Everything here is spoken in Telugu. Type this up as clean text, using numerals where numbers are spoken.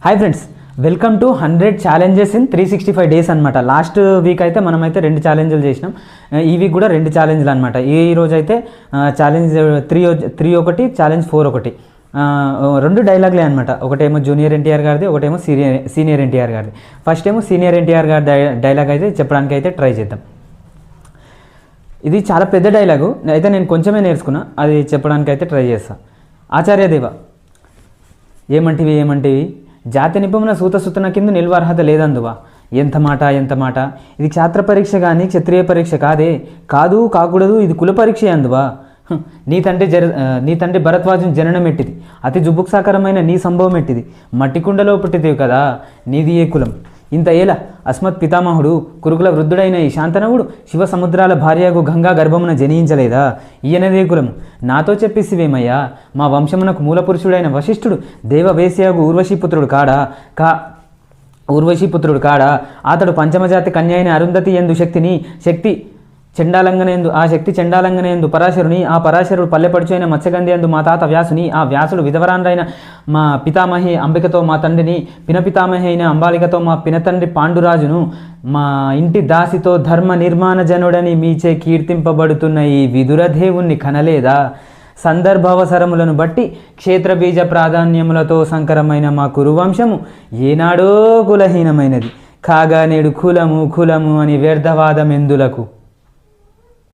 Hi friends, welcome to 100 challenges in 365 days అనమాట. లాస్ట్ వీక్ అయితే మనమైతే 2 ఛాలెంజ్లు చేసినాం. ఈ వీక్ కూడా 2 ఛాలెంజ్లు అనమాట. ఈ రోజు అయితే ఛాలెంజ్ 3 ఒకటి, ఛాలెంజ్ 4 ఒకటి. 2 డైలాగ్లే అనమాట. ఒకటేమో జూనియర్ ఎన్టీఆర్ గారిది, ఒకటేమో సీనియర్ ఎన్టీఆర్ గారిది. ఫస్ట్ ఏమో సీనియర్ ఎన్టీఆర్ గారి డైలాగ్ అయితే చెప్పడానికి అయితే ట్రై చేద్దాం. ఇది చాలా పెద్ద డైలాగు అయితే నేను కొంచెమే నేర్చుకున్నా, అది చెప్పడానికి అయితే ట్రై చేస్తాను. ఆచార్యదేవ, ఏమంటివి జాతి నిపుణుల సూతసుతన కింద నిల్వ అర్హత లేదందువా. ఎంత మాట. ఇది క్షాత్ర పరీక్ష కానీ క్షత్రియ పరీక్ష కాకూడదు, ఇది కుల పరీక్ష అందువా. నీ తండ్రి భరద్వాజుని జననం ఎట్టిది, అతి జుబుక్సాకరమైన నీ సంభవం ఎట్టిది. మట్టి కుండలో పుట్టిదేవి కదా, నీది ఏ కులం. ఇంత ఏల అస్మత్ పితామహుడు కురుకుల వృద్ధుడైన ఈ శాంతనవుడు శివ సముద్రాల భార్యకు గంగా గర్భమున జనించలేదా. ఈయనదే కులము. నాతో చెప్పేసివేమయ్యా, మా వంశమునకు మూలపురుషుడైన వశిష్ఠుడు దేవవేశ్యకు ఊర్వశీపుత్రుడు కాడా. అతడు పంచమజాతి కన్య అయిన అరుంధతి ఎందు శక్తి చెండాలంగనేందు పరాశరుని, ఆ పరాశరుడు పల్లెపడుచైన మత్స్యగంధి ఎందు మా తాత వ్యాసుని, ఆ వ్యాసుడు విధవరాండ్రైన మా పితామహి అంబికతో మా తండ్రిని, పినపితామహి అయిన అంబాలికతో మా పినతండ్రి పాండురాజును, మా ఇంటి దాసితో ధర్మ నిర్మాణ జనుడని మీచే కీర్తింపబడుతున్న ఈ విదురదేవుణ్ణి కనలేదా. సందర్భావసరములను బట్టి క్షేత్రబీజ ప్రాధాన్యములతో సంకరమైన మా కురువంశము ఏనాడో కులహీనమైనది కాగా నేడు కులము అని వ్యర్థవాదమెందులకు.